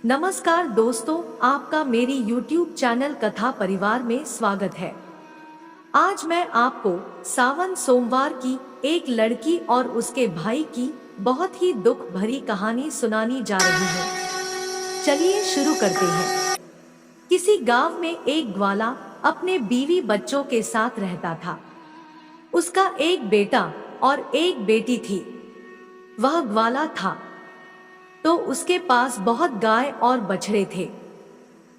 नमस्कार दोस्तों, आपका मेरी YouTube चैनल कथा परिवार में स्वागत है। आज मैं आपको सावन सोमवार की एक लड़की और उसके भाई की बहुत ही दुख भरी कहानी सुनाने जा रही हूँ। चलिए शुरू करते हैं। किसी गांव में एक ग्वाला अपने बीवी बच्चों के साथ रहता था। उसका एक बेटा और एक बेटी थी। वह ग्वाला था तो उसके पास बहुत गाय और बछड़े थे।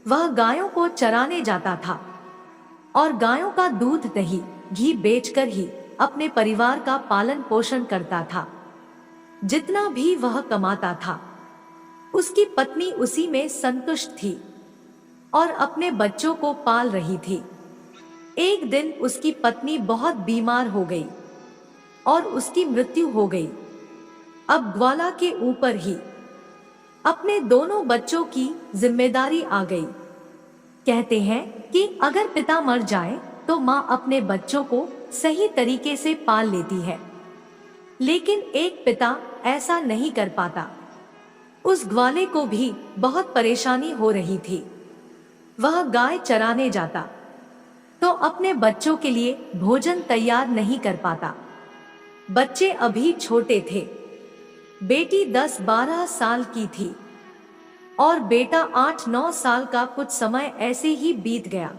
वह गायों को चराने जाता था और गायों का दूध, दही, घी बेचकर ही अपने परिवार का पालन पोषण करता था। जितना भी वह कमाता था उसकी पत्नी उसी में संतुष्ट थी और अपने बच्चों को पाल रही थी। एक दिन उसकी पत्नी बहुत बीमार हो गई और उसकी मृत्यु हो गई। अब ग्वाला के ऊपर ही अपने दोनों बच्चों की जिम्मेदारी आ गई। कहते हैं कि अगर पिता मर जाए तो माँ अपने बच्चों को सही तरीके से पाल लेती है, लेकिन एक पिता ऐसा नहीं कर पाता। उस ग्वाले को भी बहुत परेशानी हो रही थी। वह गाय चराने जाता तो अपने बच्चों के लिए भोजन तैयार नहीं कर पाता। बच्चे अभी छोटे थे। बेटी 10-12 साल की थी और बेटा 8-9 साल का। कुछ समय ऐसे ही बीत गया।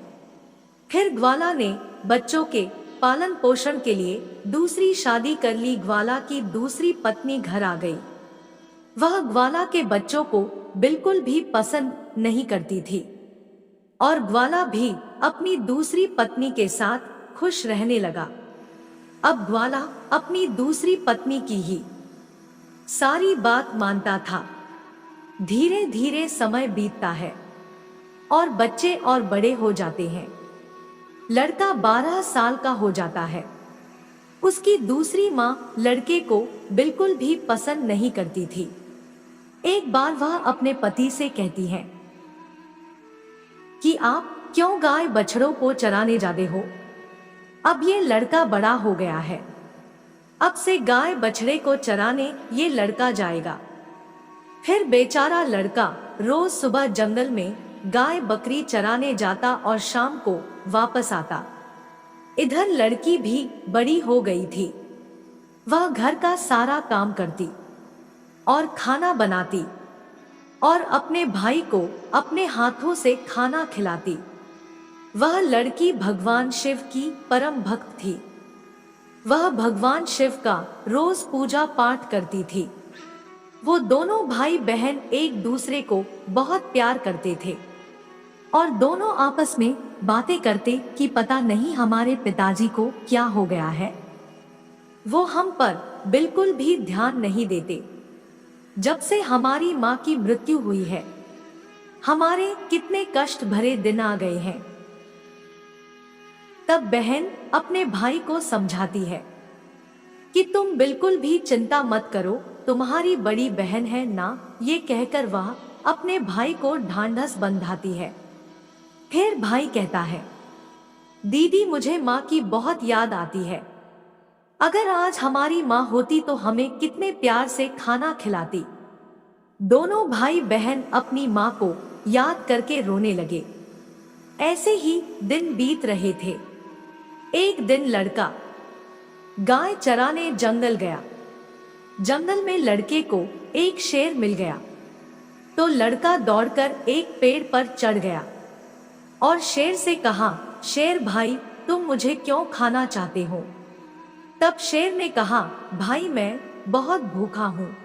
फिर ग्वाला ने बच्चों के पालन पोषण के लिए दूसरी शादी कर ली। ग्वाला की दूसरी पत्नी घर आ गई। वह ग्वाला के बच्चों को बिल्कुल भी पसंद नहीं करती थी और ग्वाला भी अपनी दूसरी पत्नी के साथ खुश रहने लगा। अब ग्वाला अपनी दूसरी पत्नी की ही सारी बात मानता था। धीरे धीरे समय बीतता है और बच्चे और बड़े हो जाते हैं। लड़का 12 साल का हो जाता है। उसकी दूसरी माँ लड़के को बिल्कुल भी पसंद नहीं करती थी। एक बार वह अपने पति से कहती है कि आप क्यों गाय बछड़ों को चराने जाते हो? अब ये लड़का बड़ा हो गया है। अब से गाय बछड़े को चराने ये लड़का जाएगा। फिर बेचारा लड़का रोज सुबह जंगल में गाय बकरी चराने जाता और शाम को वापस आता। इधर लड़की भी बड़ी हो गई थी। वह घर का सारा काम करती और खाना बनाती और अपने भाई को अपने हाथों से खाना खिलाती। वह लड़की भगवान शिव की परम भक्त थी। वह भगवान शिव का रोज पूजा पाठ करती थी। वो दोनों भाई बहन एक दूसरे को बहुत प्यार करते थे और दोनों आपस में बातें करते कि पता नहीं हमारे पिताजी को क्या हो गया है। वो हम पर बिल्कुल भी ध्यान नहीं देते। जब से हमारी माँ की मृत्यु हुई है, हमारे कितने कष्ट भरे दिन आ गए हैं। तब बहन अपने भाई को समझाती है कि तुम बिल्कुल भी चिंता मत करो, तुम्हारी बड़ी बहन है ना। ये कहकर वह अपने भाई को ढांढस बंधाती है। फिर भाई कहता है, दीदी मुझे माँ की बहुत याद आती है। अगर आज हमारी माँ होती तो हमें कितने प्यार से खाना खिलाती। दोनों भाई बहन अपनी माँ को याद करके रोने लगे। ऐसे ही दिन बीत रहे थे। एक दिन लड़का गाय चराने जंगल गया। जंगल में लड़के को एक शेर मिल गया तो लड़का दौड़कर एक पेड़ पर चढ़ गया और शेर से कहा, शेर भाई तुम मुझे क्यों खाना चाहते हो? तब शेर ने कहा, भाई मैं बहुत भूखा हूँ।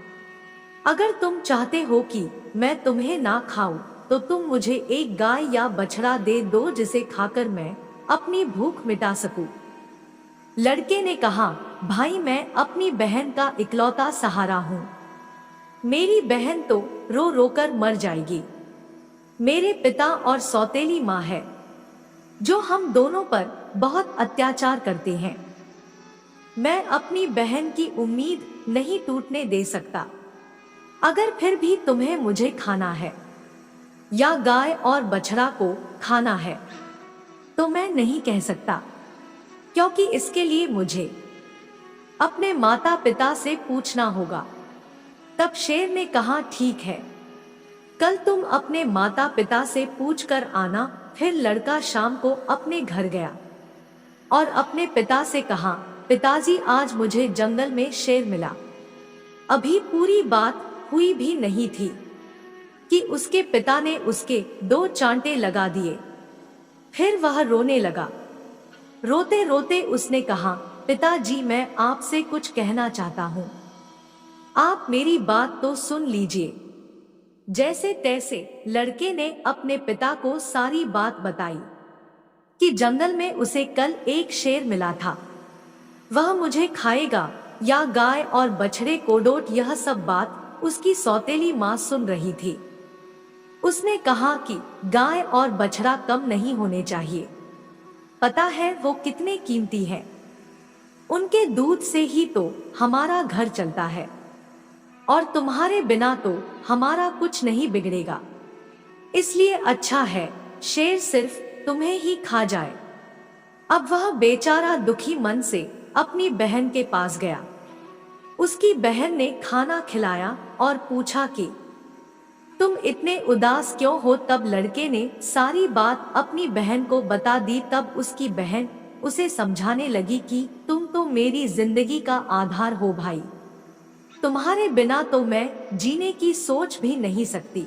अगर तुम चाहते हो कि मैं तुम्हें ना खाऊं तो तुम मुझे एक गाय या बछड़ा दे दो जिसे खाकर मैं अपनी भूख मिटा सकूं। लड़के ने कहा, भाई मैं अपनी बहन का इकलौता सहारा हूँ। मेरी बहन तो रो रो कर मर जाएगी। मेरे पिता और सौतेली माँ है जो हम दोनों पर बहुत अत्याचार करते हैं। मैं अपनी बहन की उम्मीद नहीं टूटने दे सकता। अगर फिर भी तुम्हें मुझे खाना है या गाय और बछड़ा को खाना है तो मैं नहीं कह सकता, क्योंकि इसके लिए मुझे अपने माता पिता से पूछना होगा। तब शेर ने कहा, ठीक है, कल तुम अपने माता पिता से पूछ कर आना। फिर लड़का शाम को अपने घर गया और अपने पिता से कहा, पिताजी आज मुझे जंगल में शेर मिला। अभी पूरी बात हुई भी नहीं थी कि उसके पिता ने उसके 2 चांटे लगा दिए। फिर वह रोने लगा। रोते रोते उसने कहा, पिताजी मैं आपसे कुछ कहना चाहता हूँ, आप मेरी बात तो सुन लीजिए। जैसे तैसे लड़के ने अपने पिता को सारी बात बताई कि जंगल में उसे कल एक शेर मिला था, वह मुझे खाएगा या गाय और बछड़े को डोट। यह सब बात उसकी सौतेली माँ सुन रही थी। उसने कहा कि गाय और बछड़ा कम नहीं होने चाहिए, पता है वो कितने कीमती है, उनके दूध से ही तो हमारा घर चलता है और तुम्हारे बिना तो हमारा कुछ नहीं बिगड़ेगा, इसलिए अच्छा है शेर सिर्फ तुम्हें ही खा जाए। अब वह बेचारा दुखी मन से अपनी बहन के पास गया। उसकी बहन ने खाना खिलाया और पूछा कि तुम इतने उदास क्यों हो। तब लड़के ने सारी बात अपनी बहन को बता दी। तब उसकी बहन उसे समझाने लगी कि तुम तो मेरी जिंदगी का आधार हो भाई, तुम्हारे बिना तो मैं जीने की सोच भी नहीं सकती।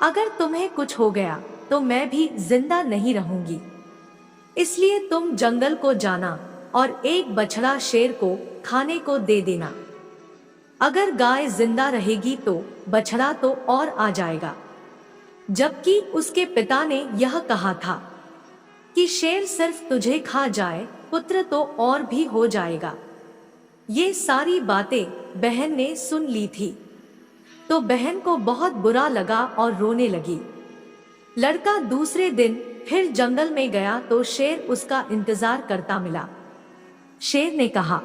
अगर तुम्हें कुछ हो गया तो मैं भी जिंदा नहीं रहूंगी, इसलिए तुम जंगल को जाना और एक बछड़ा शेर को खाने को दे देना। अगर गाय जिंदा रहेगी तो बछड़ा तो और आ जाएगा। जबकि उसके पिता ने यह कहा था कि शेर सिर्फ तुझे खा जाए, पुत्र तो और भी हो जाएगा। ये सारी बातें बहन ने सुन ली थी तो बहन को बहुत बुरा लगा और रोने लगी। लड़का दूसरे दिन फिर जंगल में गया तो शेर उसका इंतजार करता मिला। शेर ने कहा,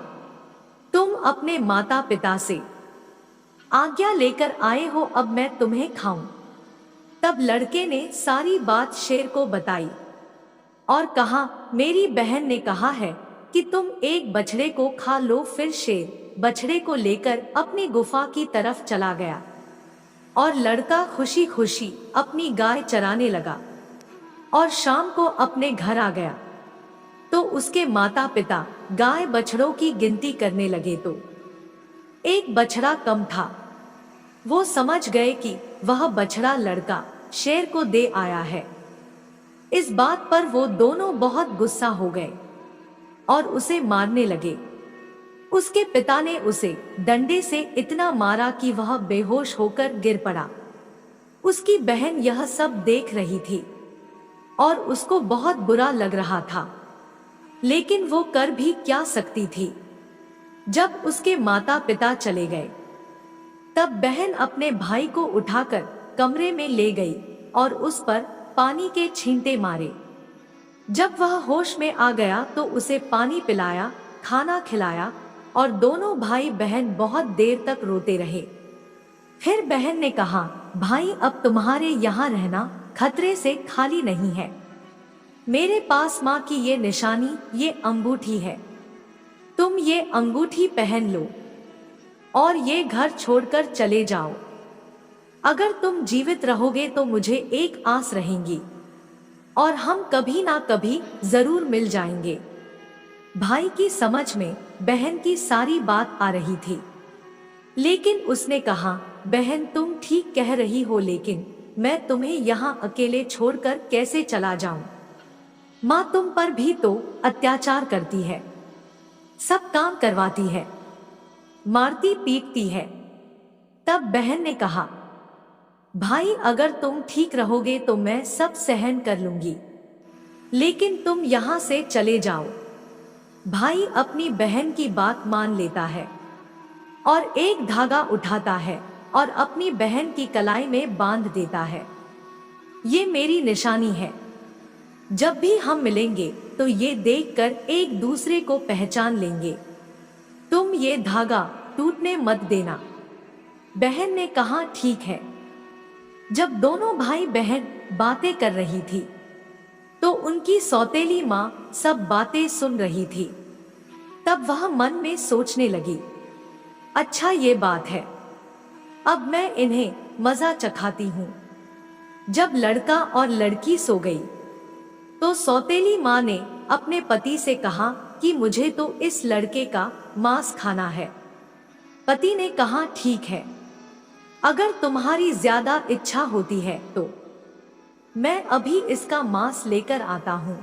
तुम अपने माता पिता से आज्ञा लेकर आए हो, अब मैं तुम्हें खाऊं। तब लड़के ने सारी बात शेर को बताई और कहा, मेरी बहन ने कहा है कि तुम एक बछड़े को खा लो। फिर शेर बछड़े को लेकर अपनी गुफा की तरफ चला गया और लड़का खुशी खुशी अपनी गाय चराने लगा और शाम को अपने घर आ गया तो उसके माता पिता गाय बछड़ों की गिनती करने लगे तो एक बछड़ा कम था। वो समझ गए कि वह बछड़ा लड़का शेर को दे आया है। इस बात पर वो दोनों बहुत गुस्सा हो गए और उसे मारने लगे। उसके पिता ने उसे डंडे से इतना मारा कि वह बेहोश होकर गिर पड़ा। उसकी बहन यह सब देख रही थी और उसको बहुत बुरा लग रहा था, लेकिन वो कर भी क्या सकती थी। जब उसके माता पिता चले गए तब बहन अपने भाई को उठाकर कमरे में ले गई और उस पर पानी के छींटे मारे। जब वह होश में आ गया तो उसे पानी पिलाया, खाना खिलाया और दोनों भाई बहन बहुत देर तक रोते रहे। फिर बहन ने कहा, भाई अब तुम्हारे यहाँ रहना खतरे से खाली नहीं है। मेरे पास माँ की ये निशानी, ये अंगूठी है, तुम ये अंगूठी पहन लो और ये घर छोड़कर चले जाओ। अगर तुम जीवित रहोगे तो मुझे एक आस रहेगी और हम कभी ना कभी जरूर मिल जाएंगे। भाई की समझ में बहन की सारी बात आ रही थी, लेकिन उसने कहा, बहन तुम ठीक कह रही हो, लेकिन मैं तुम्हें यहाँ अकेले छोड़कर कैसे चला जाऊं? माँ तुम पर भी तो अत्याचार करती है, सब काम करवाती है, मारती पीटती है। तब बहन ने कहा, भाई अगर तुम ठीक रहोगे तो मैं सब सहन कर लूंगी, लेकिन तुम यहाँ से चले जाओ। भाई अपनी बहन की बात मान लेता है और एक धागा उठाता है और अपनी बहन की कलाई में बांध देता है। ये मेरी निशानी है, जब भी हम मिलेंगे तो ये देखकर एक दूसरे को पहचान लेंगे। तुम ये धागा टूटने मत देना। बहन ने कहा, ठीक है। जब दोनों भाई बहन बातें कर रही थी तो उनकी सौतेली माँ सब बातें सुन रही थी। तब वह मन में सोचने लगी, अच्छा ये बात है, अब मैं इन्हें मजा चखाती हूँ। जब लड़का और लड़की सो गई तो सौतेली माँ ने अपने पति से कहा कि मुझे तो इस लड़के का मांस खाना है। पति ने कहा ठीक है, अगर तुम्हारी ज्यादा इच्छा होती है तो मैं अभी इसका मांस लेकर आता हूँ।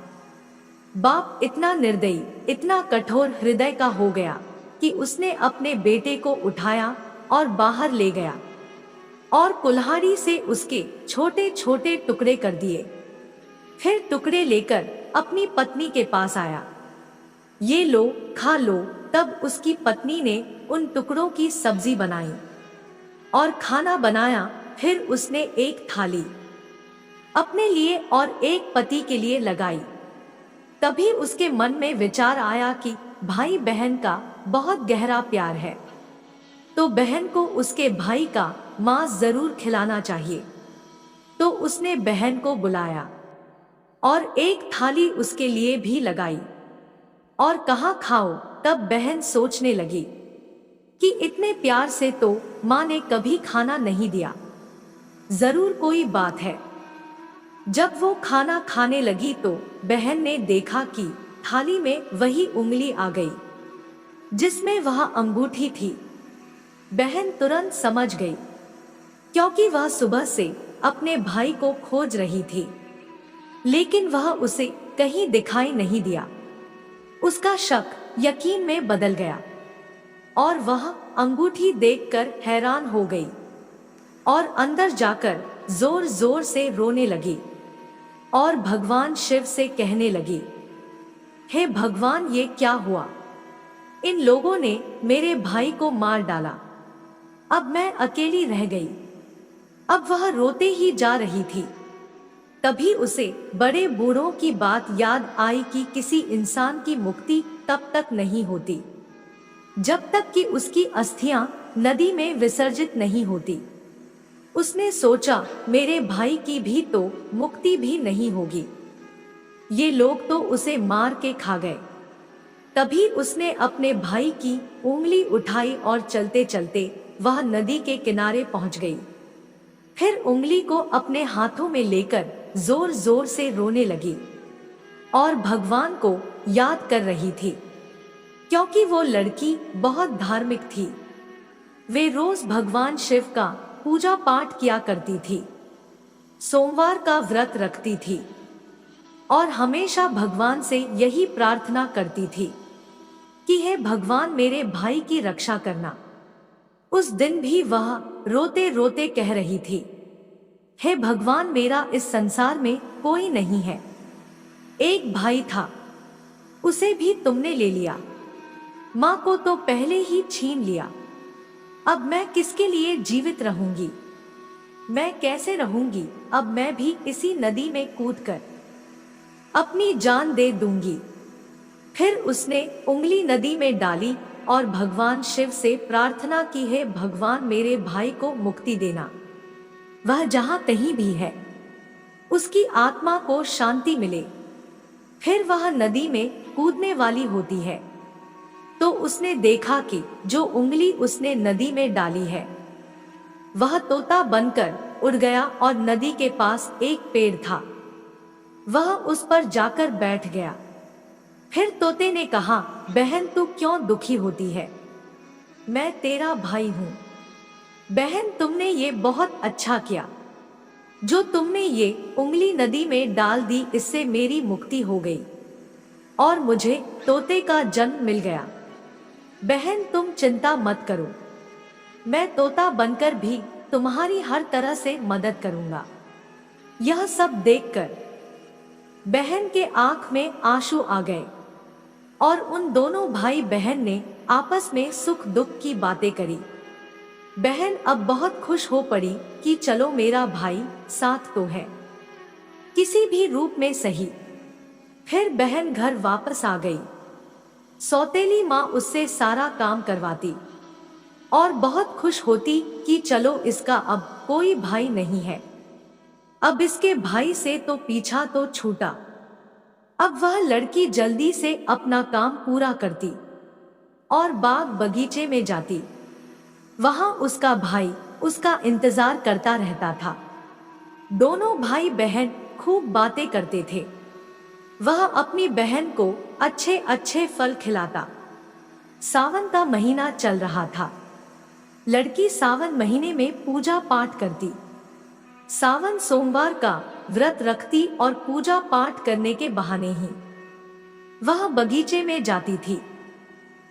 बाप इतना निर्दयी, इतना कठोर हृदय का हो गया कि उसने अपने बेटे को उठाया और बाहर ले गया और कुल्हाड़ी से उसके छोटे छोटे टुकड़े कर दिए। फिर टुकड़े लेकर अपनी पत्नी के पास आया। ये लो, खा लो। तब उसकी पत्नी ने उन टुकड़ों की सब्जी बनाई और खाना बनाया। फिर उसने एक थाली अपने लिए और एक पति के लिए लगाई। तभी उसके मन में विचार आया कि भाई बहन का बहुत गहरा प्यार है, तो बहन को उसके भाई का मांस जरूर खिलाना चाहिए। तो उसने बहन को बुलाया और एक थाली उसके लिए भी लगाई और कहा खाओ। तब बहन सोचने लगी कि इतने प्यार से तो माँ ने कभी खाना नहीं दिया, जरूर कोई बात है। जब वो खाना खाने लगी तो बहन ने देखा कि थाली में वही उंगली आ गई जिसमें वह अंगूठी थी। बहन तुरंत समझ गई, क्योंकि वह सुबह से अपने भाई को खोज रही थी, लेकिन वह उसे कहीं दिखाई नहीं दिया। उसका शक यकीन में बदल गया और वह अंगूठी देखकर हैरान हो गई और अंदर जाकर जोर जोर से रोने लगी और भगवान शिव से कहने लगी, हे भगवान, ये क्या हुआ? इन लोगों ने मेरे भाई को मार डाला। अब मैं अकेली रह गई। अब वह रोते ही जा रही थी। तभी उसे बड़े बूढ़ों की बात याद आई कि किसी इंसान की मुक्ति तब तक नहीं होती जब तक कि उसकी अस्थियां नदी में विसर्जित नहीं होती। उसने सोचा, मेरे भाई की भी तो मुक्ति भी नहीं होगी, ये लोग तो उसे मार के खा गए। तभी उसने अपने भाई की उंगली उठाई और चलते चलते वह नदी के किनारे पहुंच गई। फिर उंगली को अपने हाथों में लेकर जोर जोर से रोने लगी और भगवान को याद कर रही थी, क्योंकि वो लड़की बहुत धार्मिक थी। वे रोज भगवान शिव का पूजा पाठ किया करती थी, सोमवार का व्रत रखती थी और हमेशा भगवान से यही प्रार्थना करती थी कि हे भगवान, मेरे भाई की रक्षा करना। उस दिन भी वह रोते रोते कह रही थी, हे भगवान, मेरा इस संसार में कोई नहीं है। एक भाई था, उसे भी तुमने ले लिया। माँ को तो पहले ही छीन लिया। अब मैं किसके लिए जीवित रहूंगी? मैं कैसे रहूंगी? अब मैं भी इसी नदी में कूदकर अपनी जान दे दूंगी। फिर उसने उंगली नदी में डाली और भगवान शिव से प्रार्थना की, है भगवान, मेरे भाई को मुक्ति देना। वह जहां कहीं भी है, उसकी आत्मा को शांति मिले। फिर वह नदी में कूदने वाली होती है तो उसने देखा कि जो उंगली उसने नदी में डाली है वह तोता बनकर उड़ गया और नदी के पास एक पेड़ था, वह उस पर जाकर बैठ गया। फिर तोते ने कहा, बहन, तू क्यों दुखी होती है? मैं तेरा भाई हूं। बहन, तुमने ये बहुत अच्छा किया जो तुमने ये उंगली नदी में डाल दी, इससे मेरी मुक्ति हो गई और मुझे तोते का जन्म मिल गया। बहन, तुम चिंता मत करो, मैं तोता बनकर भी तुम्हारी हर तरह से मदद करूंगा। यह सब देखकर बहन के आंख में आंसू आ गए और उन दोनों भाई बहन ने आपस में सुख दुख की बातें करी। बहन अब बहुत खुश हो पड़ी कि चलो, मेरा भाई साथ तो है, किसी भी रूप में सही। फिर बहन घर वापस आ गई। सौतेली माँ उससे सारा काम करवाती और बहुत खुश होती कि चलो, इसका अब कोई भाई नहीं है। अब इसके भाई से तो पीछा तो छूटा। अब वह लड़की जल्दी से अपना काम पूरा करती और बाग बगीचे में जाती। वहां उसका भाई उसका इंतजार करता रहता था। दोनों भाई बहन खूब बातें करते थे। वह अपनी बहन को अच्छे अच्छे फल खिलाता। सावन का महीना चल रहा था। लड़की सावन महीने में पूजा पाठ करती। सावन सोमवार का व्रत रखती और पूजा पाठ करने के बहाने ही वह बगीचे में जाती थी।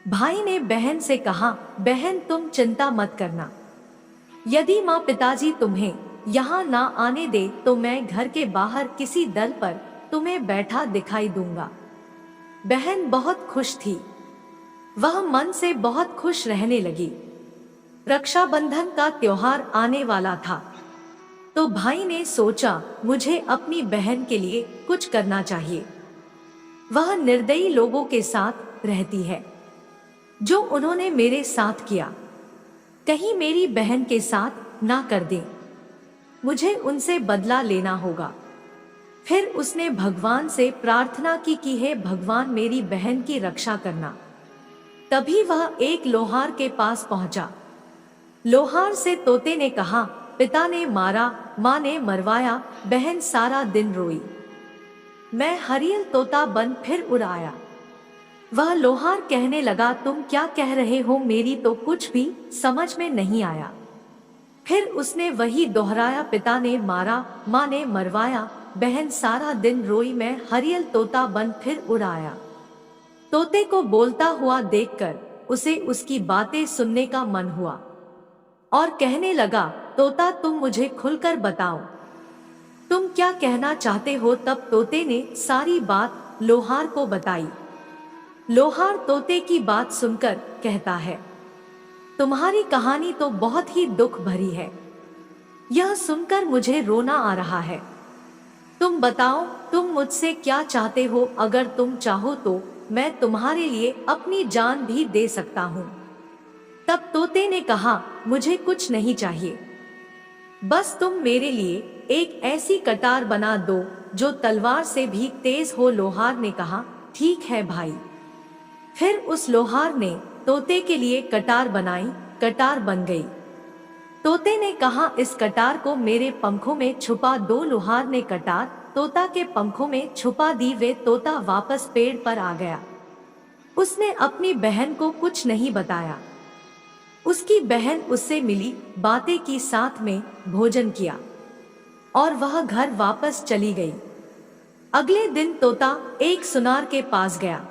भाई ने बहन से कहा, बहन तुम चिंता मत करना। यदि माँ पिताजी तुम्हें यहाँ ना आने दे तो मैं घर के बाहर किसी दल पर तुम्हें बैठा दिखाई दूंगा। बहन बहुत खुश थी। वह मन से बहुत खुश रहने लगी। रक्षाबंधन का त्योहार आने वाला था, तो भाई ने सोचा मुझे अपनी बहन के लिए कुछ करना चाहिए। वह निर्दयी लोगों के साथ रहती है, जो उन्होंने मेरे साथ किया, कहीं मेरी बहन के साथ ना कर दे। मुझे उनसे बदला लेना होगा। फिर उसने भगवान से प्रार्थना की कि हे भगवान मेरी बहन की रक्षा करना। तभी वह एक लोहार के पास पहुंचा। लोहार से तोते ने कहा, पिता ने मारा, माँ ने मरवाया, बहन सारा दिन रोई। मैं हरियल तोता बन फिर उड़ाया। वह लोहार कहने लगा, तुम क्या कह रहे हो, मेरी तो कुछ भी समझ में नहीं आया। फिर उसने वही दोहराया, पिता ने मारा, माँ ने मरवाया, बहन सारा दिन रोई, मैं हरियल तोता बन फिर उड़ाया। तोते को बोलता हुआ देखकर उसे उसकी बातें सुनने का मन हुआ और कहने लगा, तोता तुम मुझे खुलकर बताओ, तुम क्या कहना चाहते हो। तब तोते ने सारी बात लोहार को बताई। लोहार तोते की बात सुनकर कहता है, तुम्हारी कहानी तो बहुत ही दुख भरी है। यह सुनकर मुझे रोना आ रहा है। तुम बताओ, तुम मुझसे क्या चाहते हो। अगर तुम चाहो तो मैं तुम्हारे लिए अपनी जान भी दे सकता हूँ। तब तोते ने कहा, मुझे कुछ नहीं चाहिए, बस तुम मेरे लिए एक ऐसी कटार बना दो जो तलवार से भी तेज हो। लोहार ने कहा, ठीक है भाई। फिर उस लोहार ने तोते के लिए कटार बनाई। कटार बन गई। तोते ने कहा, इस कटार को मेरे पंखों में छुपा दो। लोहार ने कटार तोता के पंखों में छुपा दी। वे तोता वापस पेड़ पर आ गया। उसने अपनी बहन को कुछ नहीं बताया। उसकी बहन उससे मिली, बातें की, साथ में भोजन किया और वह घर वापस चली गई। अगले दिन तोता एक सुनार के पास गया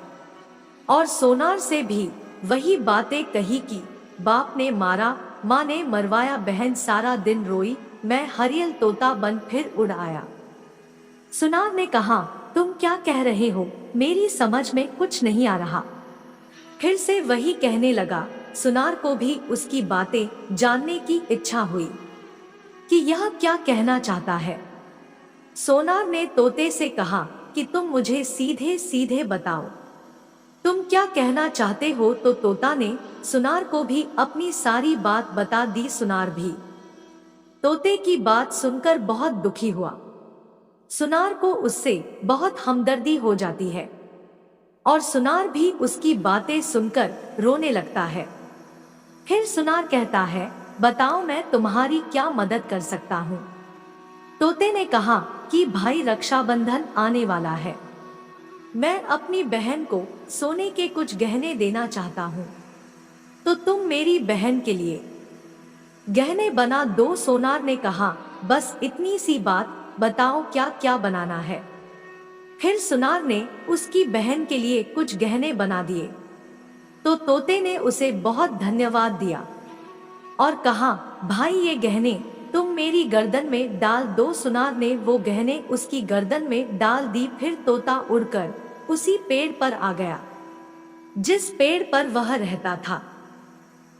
और सोनार से भी वही बातें कही कि बाप ने मारा, माँ ने मरवाया, बहन सारा दिन रोई, मैं हरियल तोता बन फिर उड़ आया। सुनार ने कहा, तुम क्या कह रहे हो, मेरी समझ में कुछ नहीं आ रहा। फिर से वही कहने लगा। सुनार को भी उसकी बातें जानने की इच्छा हुई कि यह क्या कहना चाहता है। सोनार ने तोते से कहा कि तुम मुझे सीधे सीधे बताओ, तुम क्या कहना चाहते हो। तो तोता ने सुनार को भी अपनी सारी बात बता दी। सुनार भी तोते की बात सुनकर बहुत दुखी हुआ। सुनार को उससे बहुत हमदर्दी हो जाती है और सुनार भी उसकी बातें सुनकर रोने लगता है। फिर सुनार कहता है, बताओ मैं तुम्हारी क्या मदद कर सकता हूँ। तोते ने कहा कि भाई रक्षाबंधन आने वाला है, मैं अपनी बहन को सोने के कुछ गहने देना चाहता हूँ, तो तुम मेरी बहन के लिए गहने बना दो। सोनार ने कहा, बस इतनी सी बात, बताओ क्या क्या बनाना है। फिर सुनार ने उसकी बहन के लिए कुछ गहने बना दिए। तो तोते ने उसे बहुत धन्यवाद दिया और कहा, भाई ये गहने तुम मेरी गर्दन में डाल दो। सुनार ने वो गहने उसकी गर्दन में डाल दी। फिर तोता उड़कर उसी पेड़ पर आ गया जिस पेड़ पर वह रहता था।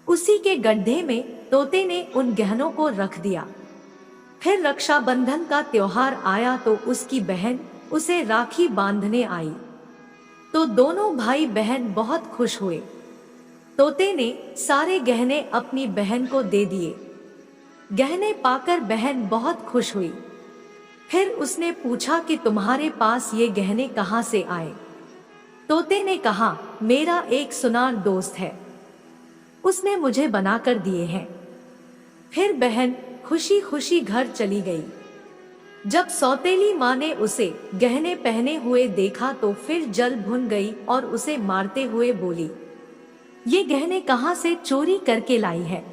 उसी के गड्ढे में तोते ने उन गहनों को रख दिया। फिर रक्षाबंधन का त्योहार आया तो उसकी बहन उसे राखी बांधने आई, तो दोनों भाई बहन बहुत खुश हुए। तोते ने सारे गहने अपनी बहन को दे दिए। गहने पाकर बहन बहुत खुश हुई। फिर उसने पूछा कि तुम्हारे पास ये गहने कहाँ से आए। तोते ने कहा, मेरा एक सुनार दोस्त है, उसने मुझे बनाकर दिए हैं। फिर बहन खुशी खुशी घर चली गई। जब सौतेली माँ ने उसे गहने पहने हुए देखा तो फिर जल भुन गई और उसे मारते हुए बोली, ये गहने कहाँ से चोरी करके लाई है?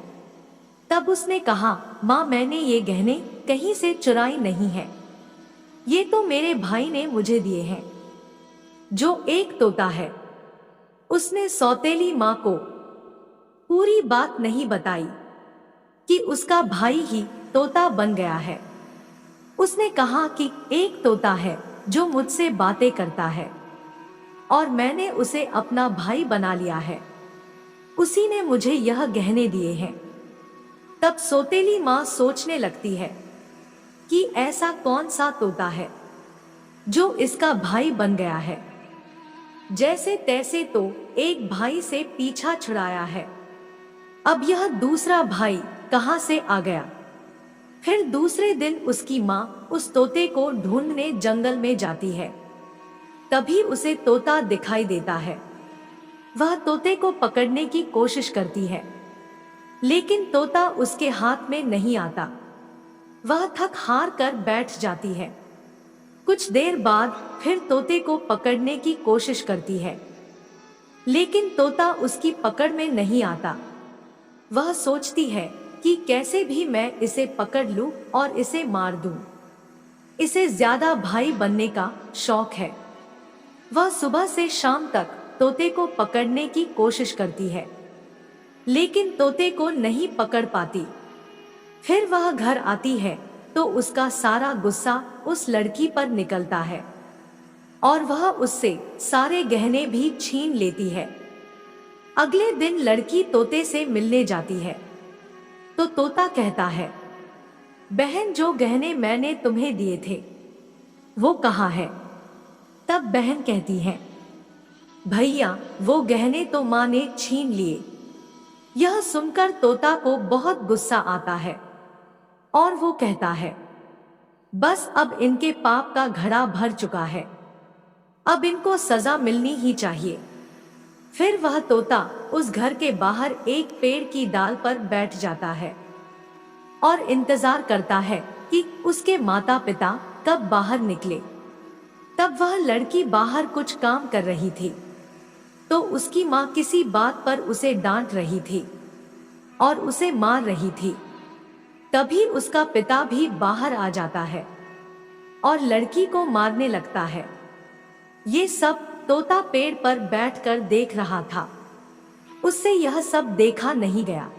तब उसने कहा, माँ मैंने ये गहने कहीं से चुराए नहीं है, ये तो मेरे भाई ने मुझे दिए हैं, जो एक तोता है। उसने सौतेली माँ को पूरी बात नहीं बताई कि उसका भाई ही तोता बन गया है। उसने कहा कि एक तोता है जो मुझसे बातें करता है और मैंने उसे अपना भाई बना लिया है, उसी ने मुझे यह गहने दिए हैं। तब सौतेली माँ सोचने लगती है कि ऐसा कौन सा तोता है जो इसका भाई बन गया है। जैसे तैसे तो एक भाई से पीछा छुड़ाया है, अब यह दूसरा भाई कहाँ से आ गया। फिर दूसरे दिन उसकी माँ उस तोते को ढूंढने जंगल में जाती है। तभी उसे तोता दिखाई देता है। वह तोते को पकड़ने की कोशिश करती है, लेकिन तोता उसके हाथ में नहीं आता। वह थक हार कर बैठ जाती है। कुछ देर बाद फिर तोते को पकड़ने की कोशिश करती है, लेकिन तोता उसकी पकड़ में नहीं आता। वह सोचती है कि कैसे भी मैं इसे पकड़ लूं और इसे मार दूं। इसे ज्यादा भाई बनने का शौक है। वह सुबह से शाम तक तोते को पकड़ने की कोशिश करती है, लेकिन तोते को नहीं पकड़ पाती। फिर वह घर आती है तो उसका सारा गुस्सा उस लड़की पर निकलता है और वह उससे सारे गहने भी छीन लेती है। अगले दिन लड़की तोते से मिलने जाती है तो तोता कहता है, बहन जो गहने मैंने तुम्हें दिए थे वो कहाँ है? तब बहन कहती है, भैया वो गहने तो माँ ने छीन लिए। यह सुनकर तोता को बहुत गुस्सा आता है और वो कहता है, बस अब इनके पाप का घड़ा भर चुका है, अब इनको सजा मिलनी ही चाहिए। फिर वह तोता उस घर के बाहर एक पेड़ की डाल पर बैठ जाता है और इंतजार करता है कि उसके माता पिता कब बाहर निकले। तब वह लड़की बाहर कुछ काम कर रही थी तो उसकी माँ किसी बात पर उसे डांट रही थी और उसे मार रही थी। तभी उसका पिता भी बाहर आ जाता है और लड़की को मारने लगता है। ये सब तोता पेड़ पर बैठकर देख रहा था। उससे यह सब देखा नहीं गया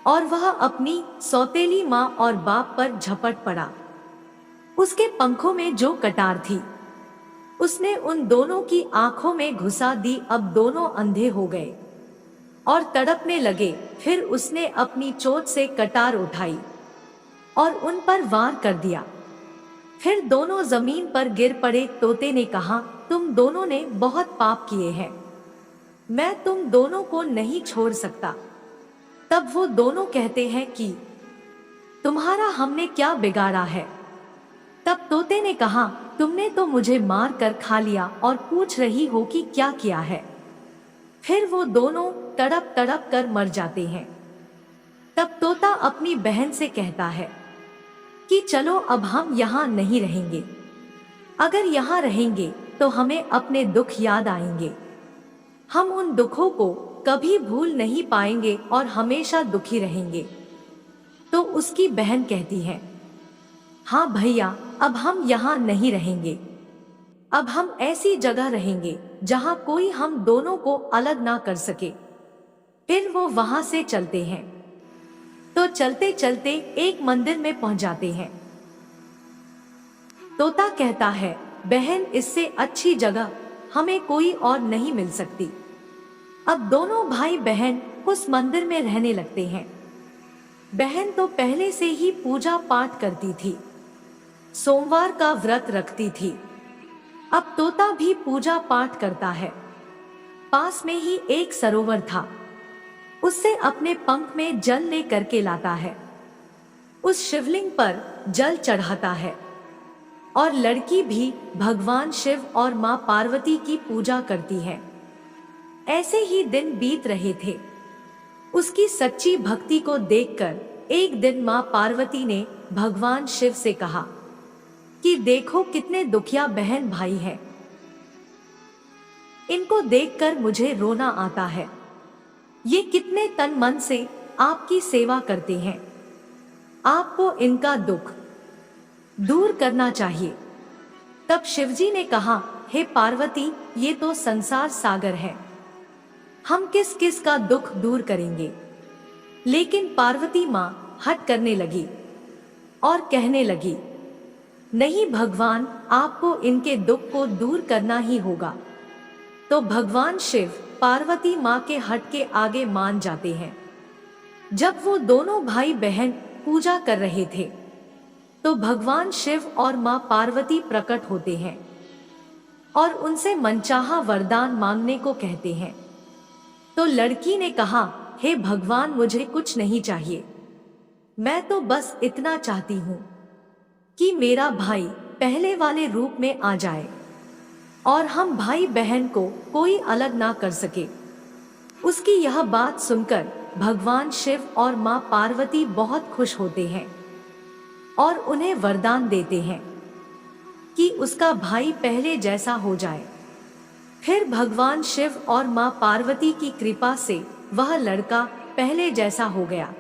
और वह अपनी सौतेली माँ और बाप पर झपट पड़ा। उसके पंखों में जो कटार थी उसने उन दोनों की आंखों में घुसा दी। अब दोनों अंधे हो गए और तड़पने लगे। फिर उसने अपनी चोट से कटार उठाई और उन पर वार कर दिया। फिर दोनों जमीन पर गिर पड़े। तोते ने कहा, तुम दोनों ने बहुत पाप किए हैं, मैं तुम दोनों को नहीं छोड़ सकता। तब वो दोनों कहते हैं कि तुम्हारा हमने क्या बिगाड़ा है? तब तोते ने कहा, तुमने तो मुझे मार कर खा लिया और पूछ रही हो कि क्या किया है। फिर वो दोनों तड़प तड़प कर मर जाते हैं। तब तोता अपनी बहन से कहता है कि चलो अब हम यहाँ नहीं रहेंगे। अगर यहाँ रहेंगे तो हमें अपने दुख याद आएंगे। हम उन दुखों को कभी भूल नहीं पाएंगे और हमेशा दुखी रहेंगे। तो उसकी बहन कहती है, हाँ भैया, अब हम यहाँ नहीं रहेंगे। अब हम ऐसी जगह रहेंगे जहाँ कोई हम दोनों को अलग ना कर सके। फिर वो वहां से चलते हैं। तो चलते चलते एक मंदिर में पहुंच जाते हैं। तोता कहता है, बहन इससे अच्छी जगह हमें कोई और नहीं मिल सकती। अब दोनों भाई बहन उस मंदिर में रहने लगते हैं। बहन तो पहले से ही पूजा पाठ करती थी, सोमवार का व्रत रखती थी। अब तोता भी पूजा पाठ करता है। पास में ही एक सरोवर था, उससे अपने पंख में जल ले करके लाता है। उस शिवलिंग पर जल चढ़ाता है और लड़की भी भगवान शिव और मां पार्वती की पूजा करती है। ऐसे ही दिन बीत रहे थे। उसकी सच्ची भक्ति को देखकर एक दिन माँ पार्वती ने भगवान शिव से कहा कि देखो कितने दुखिया बहन भाई हैं। इनको देखकर मुझे रोना आता है। ये कितने तन मन से आपकी सेवा करते हैं। आपको इनका दुख दूर करना चाहिए। तब शिवजी ने कहा, हे पार्वती, ये तो संसार सागर है, हम किस किस का दुख दूर करेंगे। लेकिन पार्वती माँ हट करने लगी और कहने लगी, नहीं भगवान, आपको इनके दुख को दूर करना ही होगा। तो भगवान शिव पार्वती माँ के हट के आगे मान जाते हैं। जब वो दोनों भाई बहन पूजा कर रहे थे तो भगवान शिव और माँ पार्वती प्रकट होते हैं और उनसे मनचाहा वरदान मांगने को कहते हैं। तो लड़की ने कहा, हे भगवान, मुझे कुछ नहीं चाहिए, मैं तो बस इतना चाहती हूँ कि मेरा भाई पहले वाले रूप में आ जाए और हम भाई बहन को कोई अलग ना कर सके। उसकी यह बात सुनकर भगवान शिव और माँ पार्वती बहुत खुश होते हैं और उन्हें वरदान देते हैं कि उसका भाई पहले जैसा हो जाए। फिर भगवान शिव और माँ पार्वती की कृपा से वह लड़का पहले जैसा हो गया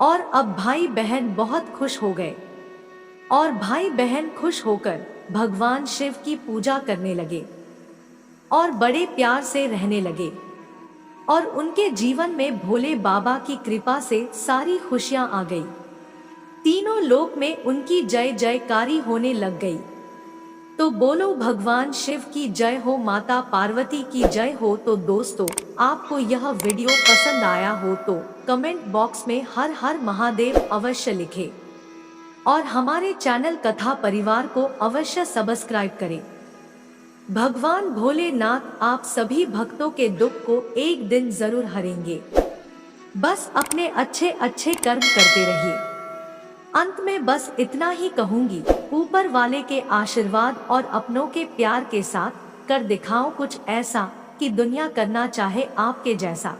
और अब भाई बहन बहुत खुश हो गए और भाई बहन खुश होकर भगवान शिव की पूजा करने लगे और बड़े प्यार से रहने लगे और उनके जीवन में भोले बाबा की कृपा से सारी खुशियां आ गई। तीनों लोक में उनकी जय जयकारी होने लग गई। तो बोलो भगवान शिव की जय हो, माता पार्वती की जय हो। तो दोस्तों, आपको यह वीडियो पसंद आया हो तो कमेंट बॉक्स में हर हर महादेव अवश्य लिखें और हमारे चैनल कथा परिवार को अवश्य सब्सक्राइब करें। भगवान भोलेनाथ आप सभी भक्तों के दुख को एक दिन जरूर हरेंगे। बस अपने अच्छे अच्छे कर्म करते रहिए। अंत में बस इतना ही कहूंगी, ऊपर वाले के आशीर्वाद और अपनों के प्यार के साथ कर दिखाओ कुछ ऐसा कि दुनिया करना चाहे आपके जैसा।